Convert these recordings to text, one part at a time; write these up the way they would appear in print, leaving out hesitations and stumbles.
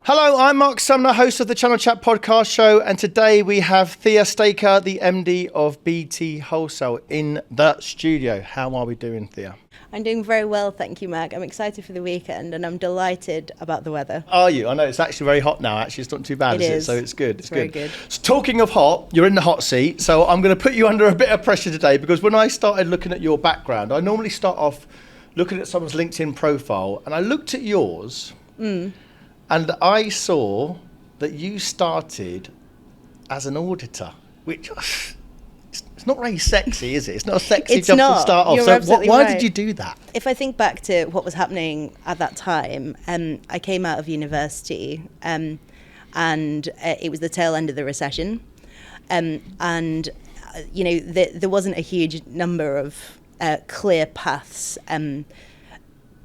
Hello, I'm Marc Sumner, host of the Channel Chat podcast show, and today we have Thea Sztejka, the MD of BT Wholesale, in the studio. How are we doing, Thea? I'm doing very well, thank you, Marc. I'm excited for the weekend and I'm delighted about the weather. Are you? I know it's actually very hot now. Actually, it's not too bad, is it? So it's good. It's very good. So talking of hot, you're in the hot seat. So I'm going to put you under a bit of pressure today because when I started looking at your background, I normally start off looking at someone's LinkedIn profile, and I looked at yours and I saw that you started as an auditor, which it's not very sexy, is it? It's not a sexy job to start off. You're so absolutely why right. did you do that? If I think back to what was happening at that time, I came out of university and it was the tail end of the recession. There wasn't a huge number of clear paths.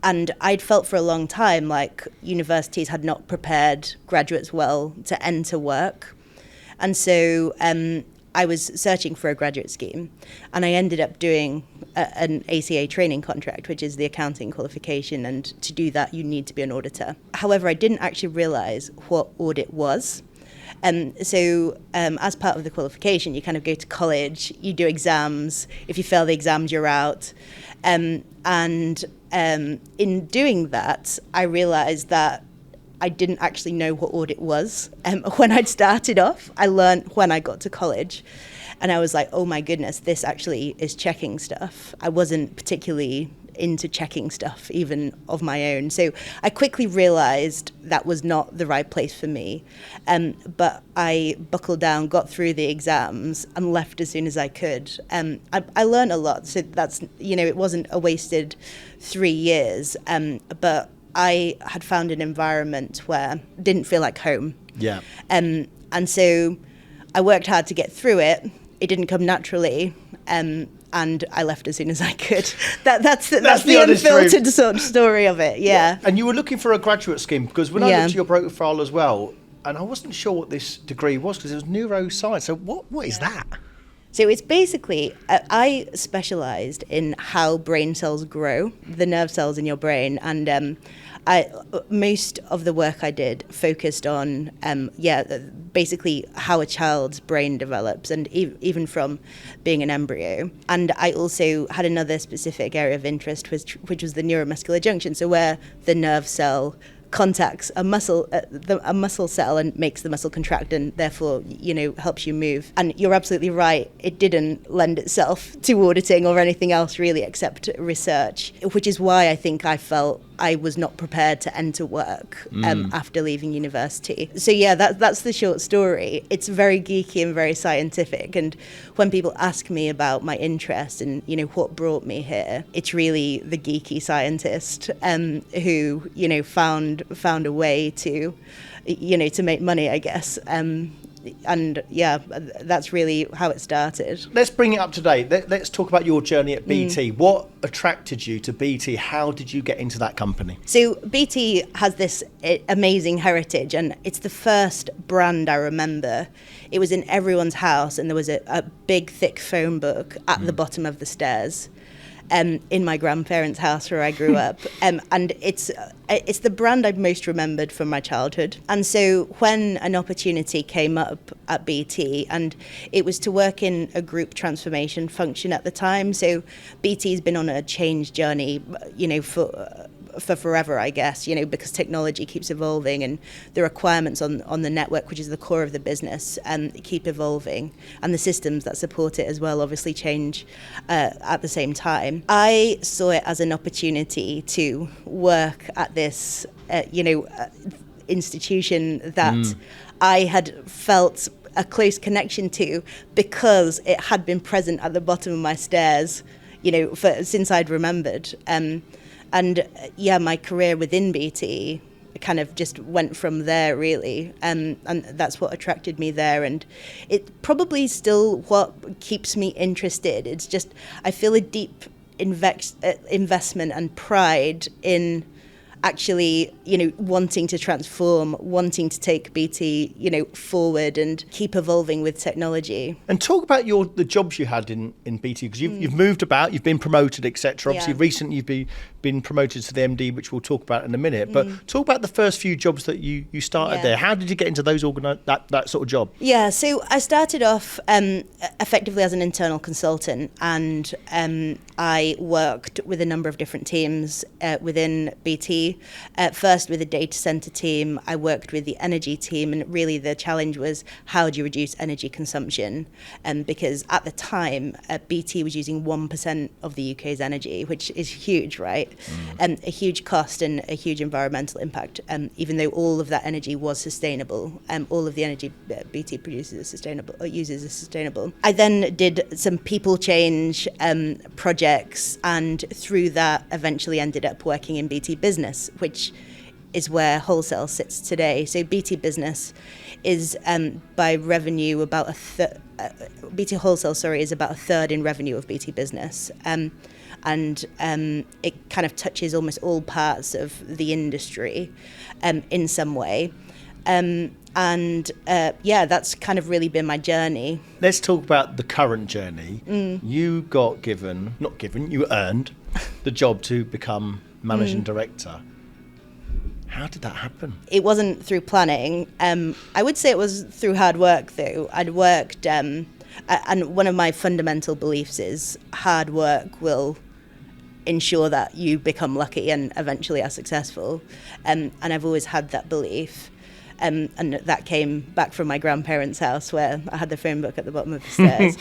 And I'd felt for a long time like universities had not prepared graduates well to enter work. And so I was searching for a graduate scheme, and I ended up doing an ACA training contract, which is the accounting qualification, and to do that you need to be an auditor. However, I didn't actually realise what audit was. So as part of the qualification, you kind of go to college, you do exams. If you fail the exams, you're out. In doing that, I realised that I didn't actually know what audit was. When I'd started off, I learned when I got to college. And I was like, oh my goodness, this actually is checking stuff. I wasn't particularly into checking stuff, even of my own. So I quickly realised that was not the right place for me. But I buckled down, got through the exams and left as soon as I could. I learned a lot. So that's, it wasn't a wasted 3 years. But I had found an environment where it didn't feel like home. Yeah. And so I worked hard to get through it. It didn't come naturally. And I left as soon as I could. That's the unfiltered sort of story of it, yeah. And you were looking for a graduate scheme, because when I looked at your profile as well, and I wasn't sure what this degree was, because it was neuroscience. So what is that? So it's basically, I specialised in how brain cells grow, the nerve cells in your brain, and most of the work I did focused on, basically how a child's brain develops, and even from being an embryo. And I also had another specific area of interest, which was the neuromuscular junction, so where the nerve cell contacts a muscle cell and makes the muscle contract, and therefore helps you move. And you're absolutely right, it didn't lend itself to auditing or anything else really except research, which is why I think I felt I was not prepared to enter work after leaving university. So yeah, that's the short story. It's very geeky and very scientific, and when people ask me about my interest and what brought me here, it's really the geeky scientist who found a way to make money, I guess. And yeah, that's really how it started. Let's bring it up to date. Let's talk about your journey at BT. What attracted you to BT? How did you get into that company? So BT has this amazing heritage, and it's the first brand I remember. It was in everyone's house, and there was a big, thick phone book at the bottom of the stairs. In my grandparents' house where I grew up. And it's the brand I've most remembered from my childhood. And so when an opportunity came up at BT, and it was to work in a group transformation function at the time. So BT's been on a change journey, for forever, I guess, because technology keeps evolving and the requirements on the network, which is the core of the business, keep evolving, and the systems that support it as well obviously change at the same time. I saw it as an opportunity to work at this, institution that I had felt a close connection to because it had been present at the bottom of my stairs, since I'd remembered. My career within BT kind of just went from there, really. And that's what attracted me there. And it probably still what keeps me interested. It's just I feel a deep investment and pride in actually, wanting to transform, wanting to take BT, forward and keep evolving with technology. And talk about the jobs you had in BT, because you've moved about, you've been promoted, etc. Obviously, recently you've been promoted to the MD, which we'll talk about in a minute. But talk about the first few jobs that you started there. How did you get into those that sort of job? Yeah, so I started off effectively as an internal consultant, and I worked with a number of different teams within BT. First with the data center team, I worked with the energy team, and really the challenge was how do you reduce energy consumption? Because at the time, BT was using 1% of the UK's energy, which is huge, right? A huge cost and a huge environmental impact, even though all of that energy was sustainable. All of the energy BT produces is sustainable, or uses is sustainable. I then did some people change projects, and through that eventually ended up working in BT Business, which is where Wholesale sits today. So BT Business is by revenue about BT Wholesale, is about a third in revenue of BT Business. And it kind of touches almost all parts of the industry in some way. That's kind of really been my journey. Let's talk about the current journey. You you earned the job to become managing director. How did that happen? It wasn't through planning. I would say it was through hard work, though. I'd worked, and one of my fundamental beliefs is hard work will ensure that you become lucky and eventually are successful. And I've always had that belief. And that came back from my grandparents' house where I had the phone book at the bottom of the stairs.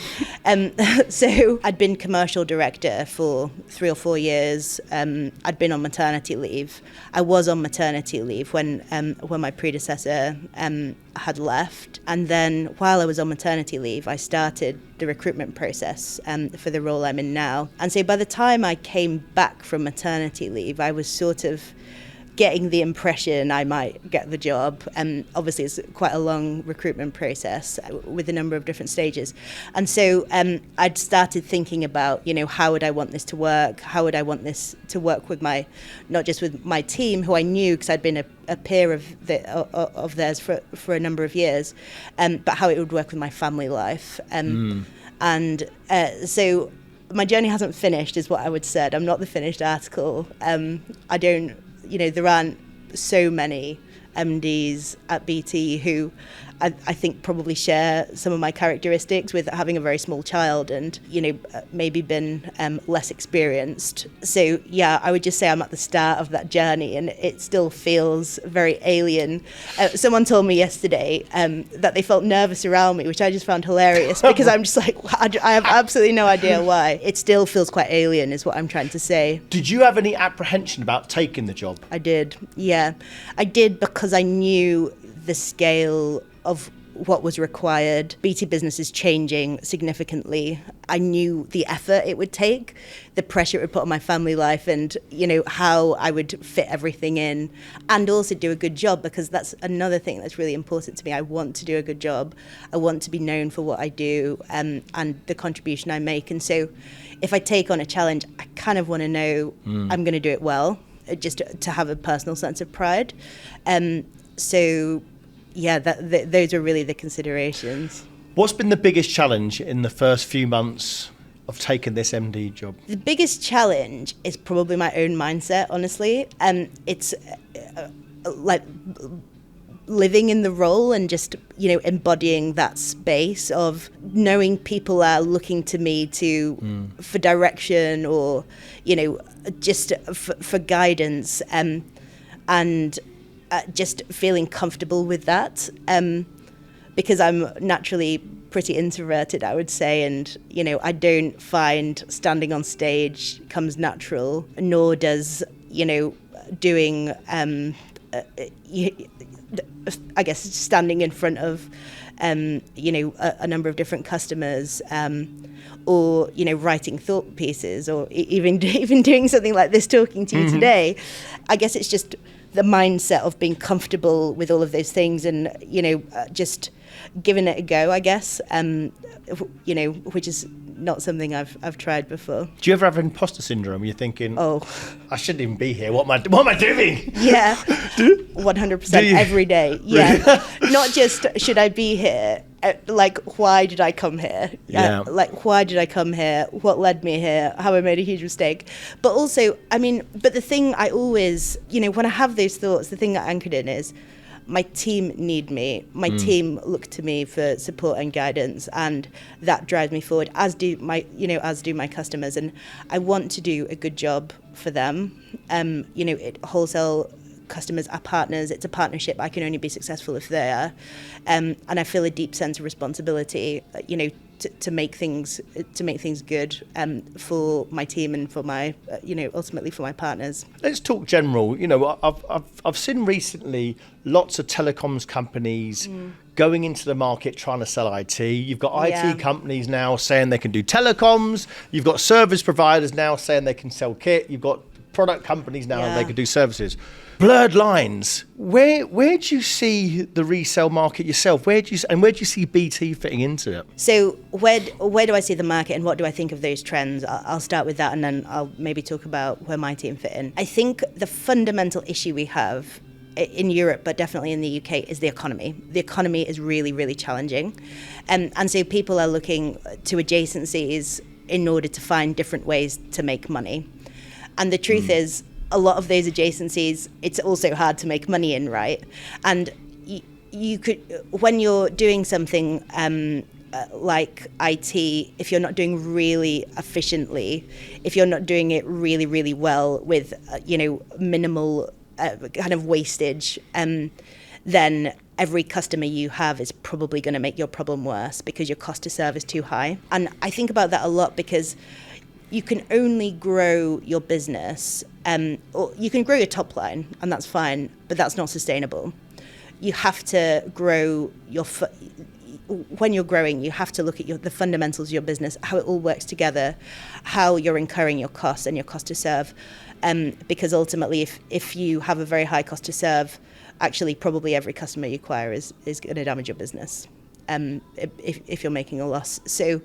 So I'd been commercial director for 3 or 4 years. I'd been on maternity leave. I was on maternity leave when my predecessor had left. And then while I was on maternity leave, I started the recruitment process for the role I'm in now. And so by the time I came back from maternity leave, I was sort of getting the impression I might get the job. And obviously it's quite a long recruitment process with a number of different stages. And so I'd started thinking about, how would I want this to work? How would I want this to work with not just with my team, who I knew because I'd been a peer of theirs for a number of years, but how it would work with my family life. So my journey hasn't finished, is what I would say. I'm not the finished article. There aren't so many MDs at BT who I think probably share some of my characteristics, with having a very small child and, maybe been less experienced. So, yeah, I would just say I'm at the start of that journey, and it still feels very alien. Someone told me yesterday that they felt nervous around me, which I just found hilarious, because I'm just like, I have absolutely no idea why. It still feels quite alien, is what I'm trying to say. Did you have any apprehension about taking the job? I did, yeah. I did, because I knew the scale of what was required. BT Business is changing significantly. I knew the effort it would take, the pressure it would put on my family life, and how I would fit everything in, and also do a good job, because that's another thing that's really important to me. I want to do a good job. I want to be known for what I do and the contribution I make. And so if I take on a challenge, I kind of want to know I'm going to do it well, just to have a personal sense of pride. Yeah, those are really the considerations. What's been the biggest challenge in the first few months of taking this MD job? The biggest challenge is probably my own mindset, honestly. It's like living in the role and just, embodying that space of knowing people are looking to me for direction, or, just for guidance, and just feeling comfortable with that, because I'm naturally pretty introverted, I would say, and I don't find standing on stage comes natural, nor does doing I guess standing in front of a number of different customers, or writing thought pieces, or even doing something like this, talking to you today. I guess it's just the mindset of being comfortable with all of those things, and just giving it a go, I guess, which is not something I've tried before. Do you ever have imposter syndrome? You're thinking, I shouldn't even be here. What am I doing? Yeah, 100% every day. Yeah, not just should I be here. like, why did I come here? Yeah. Like, why did I come here? What led me here? How I made a huge mistake. But also, I mean, but the thing I always, when I have those thoughts, the thing that anchored in is my team need me. My team look to me for support and guidance, and that drives me forward, as do my customers. And I want to do a good job for them. Wholesale customers are partners. It's a partnership. I can only be successful if they are. And I feel a deep sense of responsibility, to make things good for my team and for my, ultimately for my partners. Let's talk general. I've seen recently lots of telecoms companies going into the market trying to sell IT. You've got IT companies now saying they can do telecoms. You've got service providers now saying they can sell kit. You've got product companies now they can do services. Blurred lines. Where do you see the resale market yourself? Where do you see BT fitting into it? So where do I see the market, and what do I think of those trends? I'll start with that, and then I'll maybe talk about where my team fit in. I think the fundamental issue we have in Europe, but definitely in the UK, is the economy. The economy is really, really challenging. And so people are looking to adjacencies in order to find different ways to make money. And the truth is, a lot of those adjacencies, it's also hard to make money in, right? And you could, when you're doing something like IT, if you're not doing really efficiently, if you're not doing it really, really well with, minimal kind of wastage, then every customer you have is probably going to make your problem worse because your cost to serve is too high. And I think about that a lot because you can only grow your business, or you can grow your top line, and that's fine, but that's not sustainable. You have to grow when you're growing, you have to look at the fundamentals of your business, how it all works together, how you're incurring your costs and your cost to serve. Because ultimately, if you have a very high cost to serve, actually probably every customer you acquire is going to damage your business. If you're making a loss. So,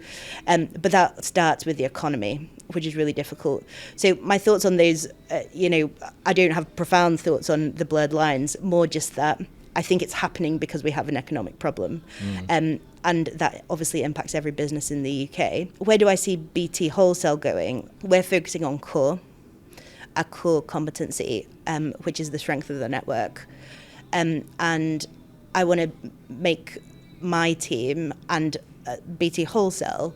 but that starts with the economy, which is really difficult. So my thoughts on those, I don't have profound thoughts on the blurred lines, more just that I think it's happening because we have an economic problem. And that obviously impacts every business in the UK. Where do I see BT Wholesale going? We're focusing on our core competency, which is the strength of the network. And I want to make my team and BT Wholesale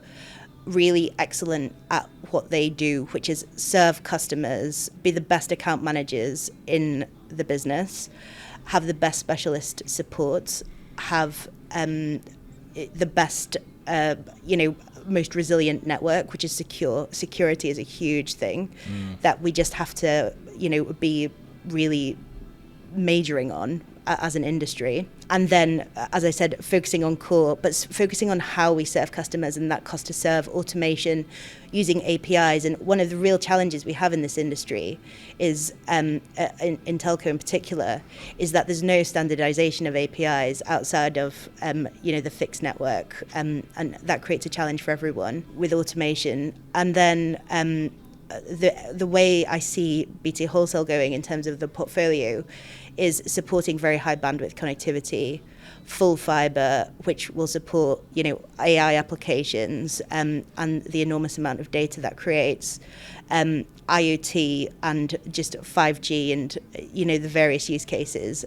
really excellent at what they do, which is serve customers, be the best account managers in the business, have the best specialist support, have the best, most resilient network, which is secure. Security is a huge thing that we just have to, be really majoring on as an industry. And then, as I said, focusing on core, but focusing on how we serve customers and that cost to serve, automation, using APIs. And one of the real challenges we have in this industry is, in telco in particular, is that there's no standardization of APIs outside of, the fixed network. And that creates a challenge for everyone with automation. And then the way I see BT Wholesale going in terms of the portfolio is supporting very high bandwidth connectivity, full fiber, which will support, AI applications, and the enormous amount of data that creates, IoT and just 5G and, the various use cases,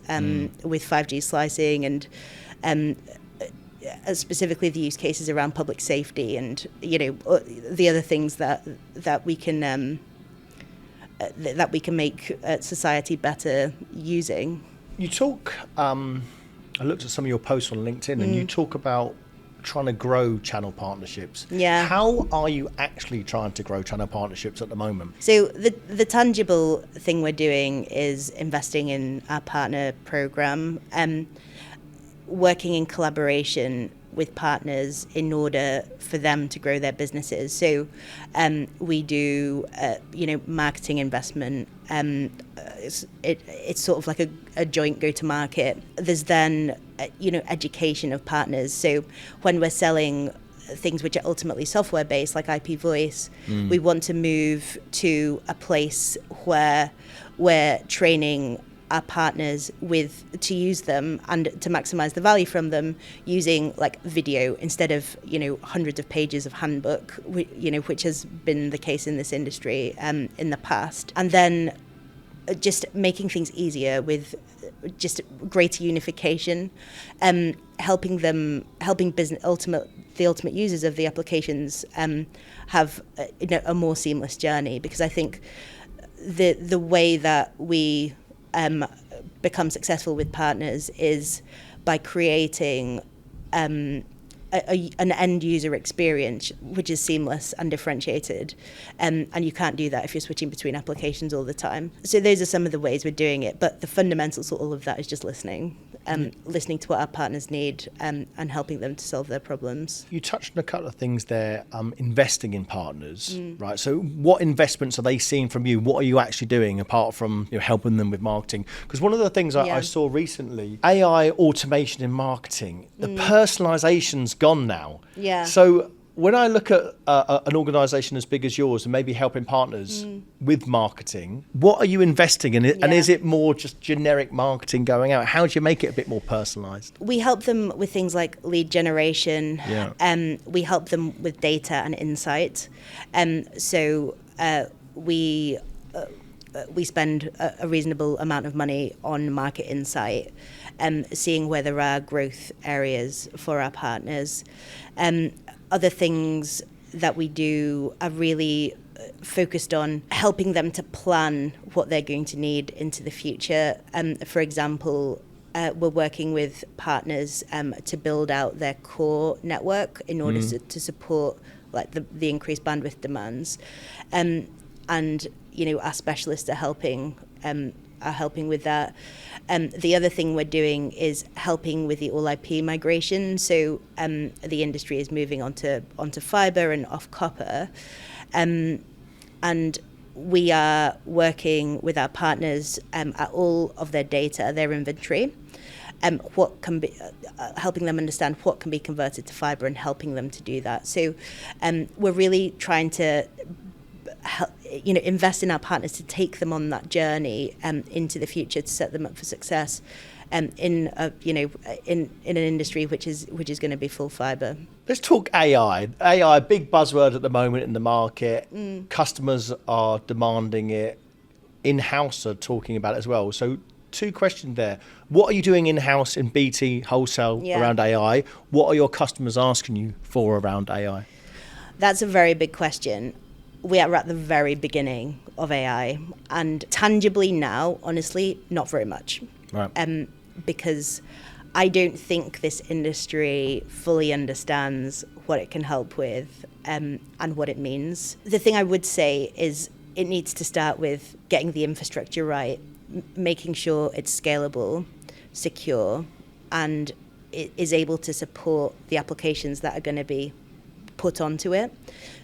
with 5G slicing and, specifically the use cases around public safety and, the other things that we can make society better using. You talk, I looked at some of your posts on LinkedIn and you talk about trying to grow channel partnerships. Yeah. How are you actually trying to grow channel partnerships at the moment? So the tangible thing we're doing is investing in our partner program, working in collaboration with partners in order for them to grow their businesses. So we do, marketing investment. It's sort of like a joint go-to-market. There's then, education of partners. So when we're selling things which are ultimately software-based, like IP voice, we want to move to a place where we're training our partners to use them and to maximize the value from them using like video instead of hundreds of pages of handbook, which has been the case in this industry in the past, and then just making things easier with just greater unification, helping the ultimate users of the applications have a more seamless journey, because I think the way that we become successful with partners is by creating an end user experience which is seamless and differentiated, and you can't do that if you're switching between applications all the time. So those are some of the ways we're doing it, but the fundamentals of all of that is just listening to what our partners need, and helping them to solve their problems. You touched on a couple of things there, investing in partners, right? So what investments are they seeing from you? What are you actually doing apart from helping them with marketing? Because one of the things I saw recently, AI automation in marketing, the personalization's gone now. Yeah. So when I look at an organisation as big as yours and maybe helping partners with marketing, what are you investing in? And is it more just generic marketing going out? How do you make it a bit more personalised? We help them with things like lead generation. We help them with data and insight. So we spend a reasonable amount of money on market insight, seeing where there are growth areas for our partners. Other things that we do are really focused on helping them to plan what they're going to need into the future. For example, we're working with partners to build out their core network in order to support like the increased bandwidth demands. And our specialists are helping with that. The other thing we're doing is helping with the all IP migration. So the industry is moving onto fiber and off copper, and we are working with our partners at all of their data, their inventory, what can be helping them understand what can be converted to fiber and helping them to do that. So we're really trying to invest in our partners to take them on that journey into the future, to set them up for success in an industry which is going to be full fiber. Let's talk AI. AI, big buzzword at the moment in the market. Customers are demanding it. In-house are talking about it as well. So 2 questions there. What are you doing in-house in BT Wholesale around AI? What are your customers asking you for around AI? That's a very big question. We are at the very beginning of AI, and tangibly now, honestly, not very much. Right. Because I don't think this industry fully understands what it can help with and what it means. The thing I would say is it needs to start with getting the infrastructure right, making sure it's scalable, secure, and it is able to support the applications that are going to be put onto it.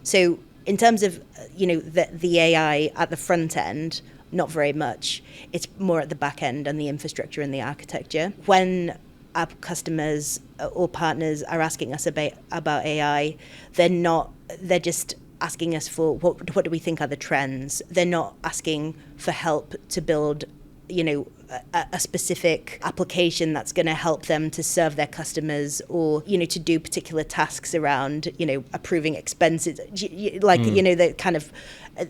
So in terms of the AI at the front end, not very much. It's more at the back end and the infrastructure and the architecture. When our customers or partners are asking us about AI, they're just asking us for what do we think are the trends. They're not asking for help to build a specific application that's going to help them to serve their customers, or to do particular tasks around approving expenses, the kind of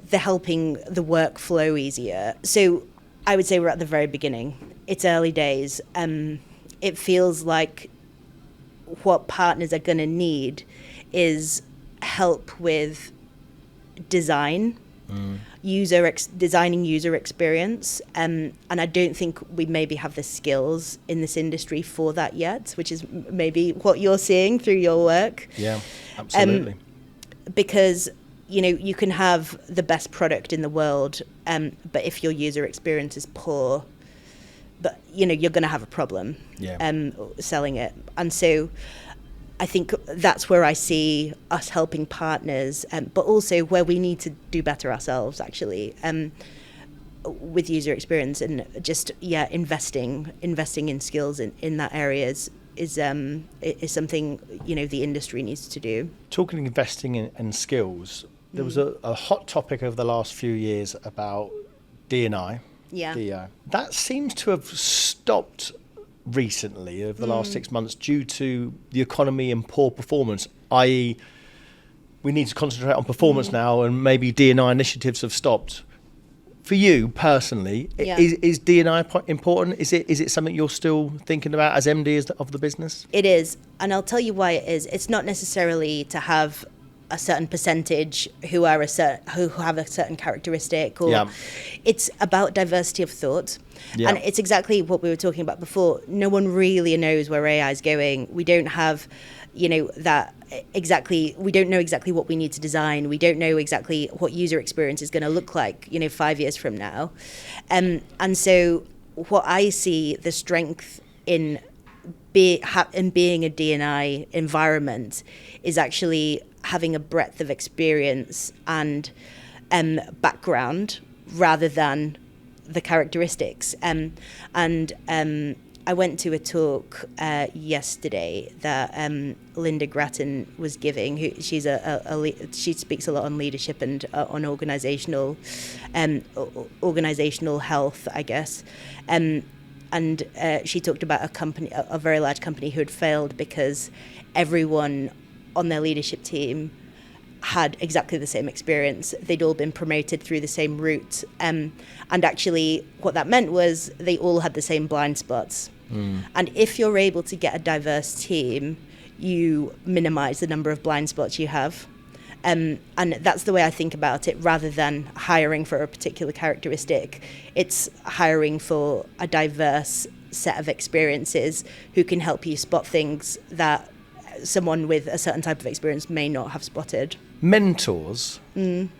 the helping the workflow easier. So I would say we're at the very beginning. It's early days. It feels like what partners are going to need is help with design, designing user experience, and I don't think we maybe have the skills in this industry for that yet, which is maybe what you're seeing through your work. Yeah, absolutely. Because you can have the best product in the world, but if your user experience is poor, but you're going to have a problem selling it. And so I think that's where I see us helping partners, but also where we need to do better ourselves, actually, with user experience, and just investing in skills in that area is something the industry needs to do. Talking investing in skills, there was a hot topic over the last few years about D&I, Yeah. That seems to have stopped recently over the last 6 months due to the economy and poor performance, i.e. we need to concentrate on performance now, and maybe D&I initiatives have stopped. For you personally, is D&I important? Is it something you're still thinking about as MD of the business? It is, and I'll tell you why it is. It's not necessarily to have a certain percentage who have a certain characteristic, or it's about diversity of thought. And it's exactly what we were talking about before. No one really knows where AI is going. We don't have, that exactly. We don't know exactly what we need to design. We don't know exactly what user experience is going to look like, 5 years from now. And so what I see the strength in being a D&I environment is actually having a breadth of experience and background rather than the characteristics. I went to a talk yesterday that Linda Grattan was giving. She's she speaks a lot on leadership and on organizational health, I guess. And she talked about a very large company who had failed because everyone on their leadership team had exactly the same experience. They'd all been promoted through the same route. And actually what that meant was they all had the same blind spots. And if you're able to get a diverse team, you minimize the number of blind spots you have. And that's the way I think about it, rather than hiring for a particular characteristic. It's hiring for a diverse set of experiences who can help you spot things that someone with a certain type of experience may not have spotted. Mentors.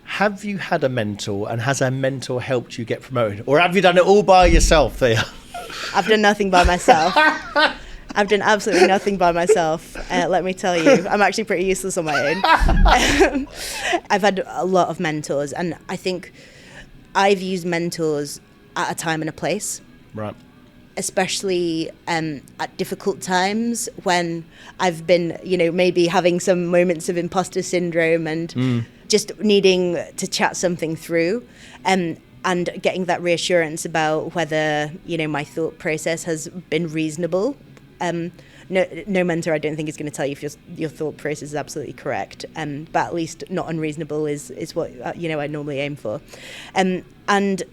Have you had a mentor, and has a mentor helped you get promoted? Or have you done it all by yourself, Thea? I've done nothing by myself. I've done absolutely nothing by myself, let me tell you. I'm actually pretty useless on my own. I've had a lot of mentors, and I think I've used mentors at a time and a place. Right. Especially at difficult times when I've been, maybe having some moments of imposter syndrome and just needing to chat something through. And getting that reassurance about whether, my thought process has been reasonable. No mentor, I don't think, is going to tell you if your thought process is absolutely correct. But at least not unreasonable is what, I normally aim for. And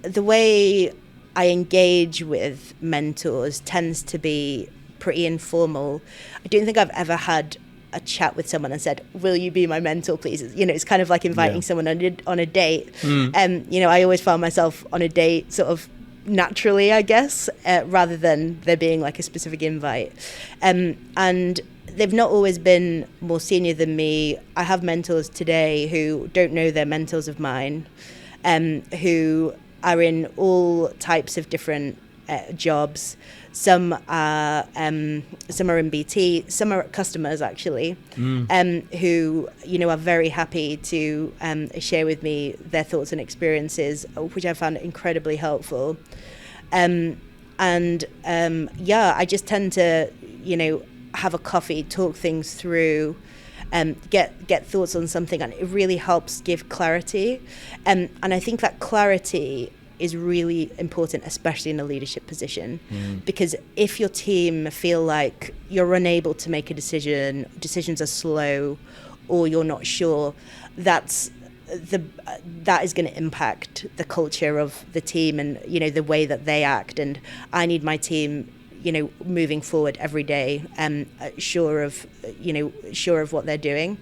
the way I engage with mentors tends to be pretty informal. I don't think I've ever had a chat with someone and said, "Will you be my mentor, please?" It's kind of like inviting someone on a date. I always found myself on a date sort of naturally, I guess, rather than there being like a specific invite. And they've not always been more senior than me. I have mentors today who don't know they're mentors of mine, who are in all types of different jobs. Some are in BT, some are customers actually, who are very happy to share with me their thoughts and experiences, which I found incredibly helpful. I just tend to have a coffee, talk things through, get thoughts on something, and it really helps give clarity. And I think that clarity is really important, especially in a leadership position, because if your team feel like you're unable to make a decision, decisions are slow, or you're not sure, that is going to impact the culture of the team and the way that they act. And I need my team moving forward every day, sure of what they're doing.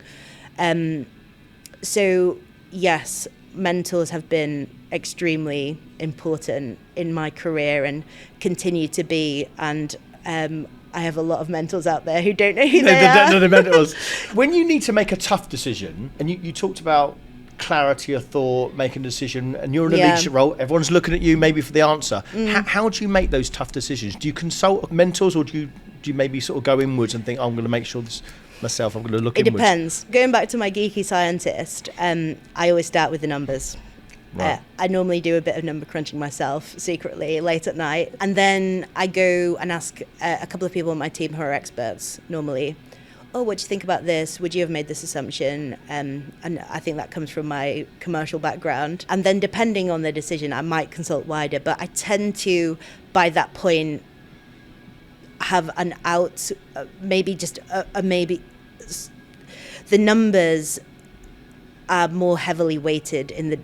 So yes, mentors have been extremely important in my career and continue to be, and I have a lot of mentors out there who don't know who they are. The mentors. When you need to make a tough decision, and you talked about clarity of thought, making a decision, and you're in a leadership role, everyone's looking at you maybe for the answer. How do you make those tough decisions? Do you consult mentors, or do you maybe sort of go inwards and think, I'm going to make sure this myself, I'm going to look inwards? It depends. Going back to my geeky scientist, I always start with the numbers. Right. I normally do a bit of number crunching myself secretly late at night, and then I go and ask a couple of people on my team who are experts normally, oh, what do you think about this? Would you have made this assumption? And I think that comes from my commercial background. And then depending on the decision, I might consult wider, but I tend to, by that point, have an out, maybe just a maybe. The numbers are more heavily weighted in the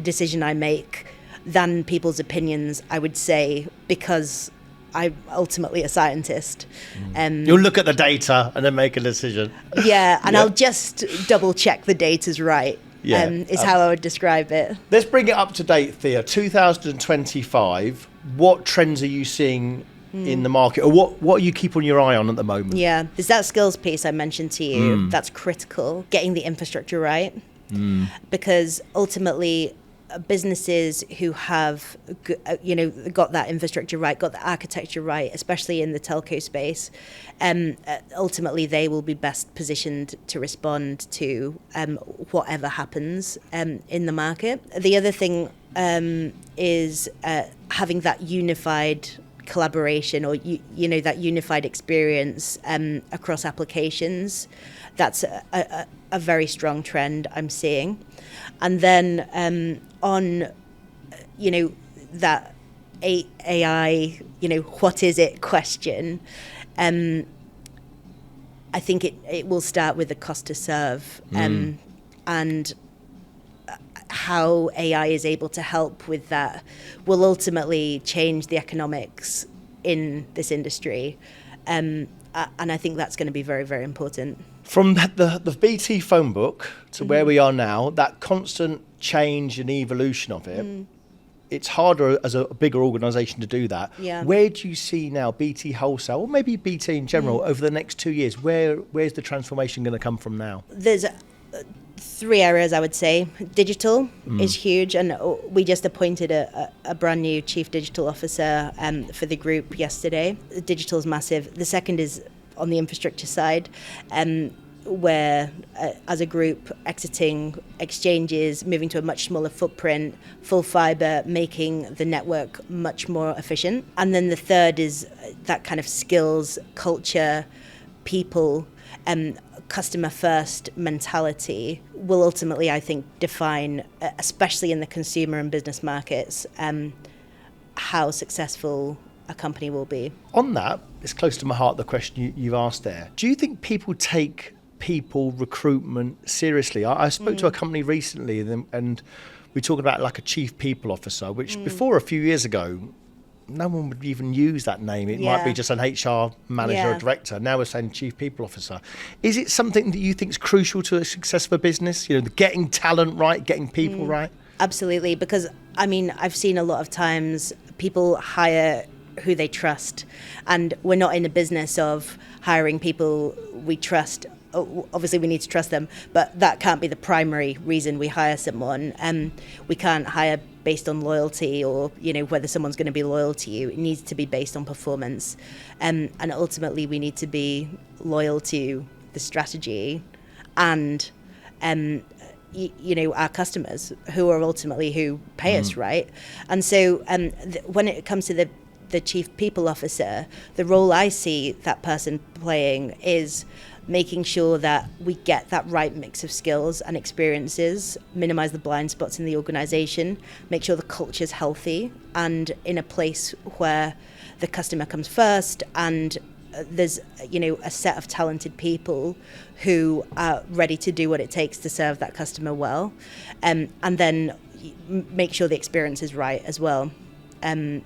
decision I make than people's opinions, I would say, because I'm ultimately a scientist. You'll look at the data and then make a decision. Yeah, and I'll just double check the data's right. Is how I would describe it. Let's bring it up to date, Thea. 2025, what trends are you seeing in the market, or what you keep on your eye on at the moment? Yeah, there's that skills piece I mentioned to you. That's critical, getting the infrastructure right. Because ultimately, businesses who have, got that infrastructure right, got the architecture right, especially in the telco space, ultimately they will be best positioned to respond to whatever happens in the market. The other thing is having that unified collaboration, or that unified experience across applications. That's a very strong trend I'm seeing. And then on that AI, what is it question, I think it will start with the cost to serve, and how AI is able to help with that will ultimately change the economics in this industry. And I think that's going to be very, very important. From the BT phone book to where we are now, that constant change and evolution of it, it's harder as a bigger organisation to do that. Yeah. Where do you see now BT Wholesale, or maybe BT in general, over the next 2 years? Where's the transformation going to come from now? There's three areas, I would say. Digital is huge, and we just appointed a brand new chief digital officer for the group yesterday. Digital is massive. The second is on the infrastructure side, where as a group exiting exchanges, moving to a much smaller footprint, full fibre, making the network much more efficient. And then the third is that kind of skills, culture, people, customer first mentality will ultimately, I think, define, especially in the consumer and business markets, how successful a company will be. On that, it's close to my heart, the question you've asked there. Do you think people take people recruitment seriously? I spoke to a company recently, and we talked about like a chief people officer, which before a few years ago, no one would even use that name. It might be just an HR manager or director. Now we're saying chief people officer. Is it something that you think is crucial to a success of a business? Getting talent right, getting people right? Absolutely, because I've seen a lot of times people hire who they trust, and we're not in the business of hiring people we trust. Obviously we need to trust them, but that can't be the primary reason we hire someone. We can't hire based on loyalty, or whether someone's going to be loyal to you. It needs to be based on performance, and ultimately we need to be loyal to the strategy and our customers, who are ultimately who pay us, right? And so when it comes to the chief people officer, the role I see that person playing is making sure that we get that right mix of skills and experiences, minimize the blind spots in the organization, make sure the culture's healthy and in a place where the customer comes first, and there's a set of talented people who are ready to do what it takes to serve that customer well, and then make sure the experience is right as well. And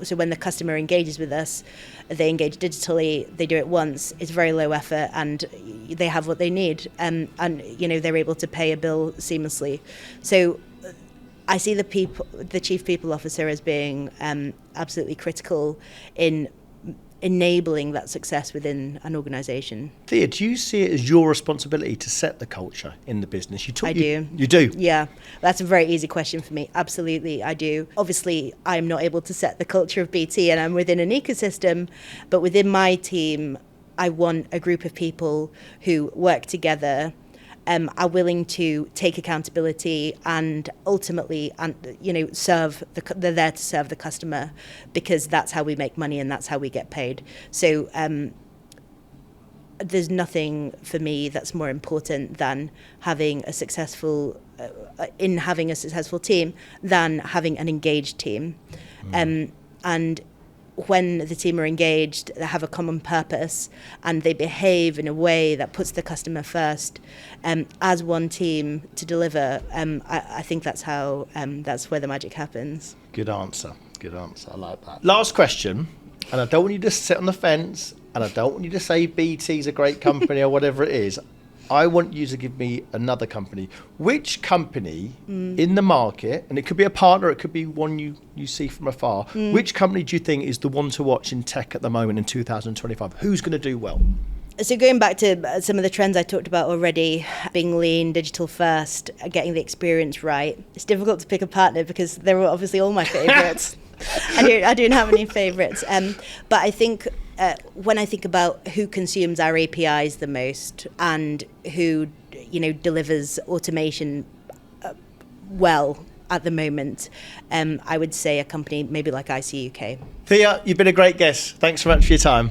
so when the customer engages with us, they engage digitally, they do it once, it's very low effort, and they have what they need, and they're able to pay a bill seamlessly. So I see the chief people officer as being absolutely critical in enabling that success within an organisation. Thea, do you see it as your responsibility to set the culture in the business? I do. You do? Yeah, that's a very easy question for me. Absolutely, I do. Obviously, I'm not able to set the culture of BT, and I'm within an ecosystem, but within my team, I want a group of people who work together, are willing to take accountability, and ultimately, they're there to serve the customer, because that's how we make money and that's how we get paid. So there's nothing for me that's more important than having a successful team than having an engaged team. And when the team are engaged, they have a common purpose and they behave in a way that puts the customer first, as one team to deliver, I think that's where the magic happens. Good answer. I like that. Last question, and I don't want you to sit on the fence, and I don't want you to say BT's a great company or whatever it is. I want you to give me another company. Which company in the market, and it could be a partner, it could be one you see from afar, which company do you think is the one to watch in tech at the moment in 2025? Who's going to do well? So going back to some of the trends I talked about already, being lean, digital first, getting the experience right. It's difficult to pick a partner because they're obviously all my favourites. I don't have any favourites. But I think when I think about who consumes our APIs the most and who, delivers automation well at the moment, I would say a company maybe like IC UK. Thea, you've been a great guest. Thanks so much for your time.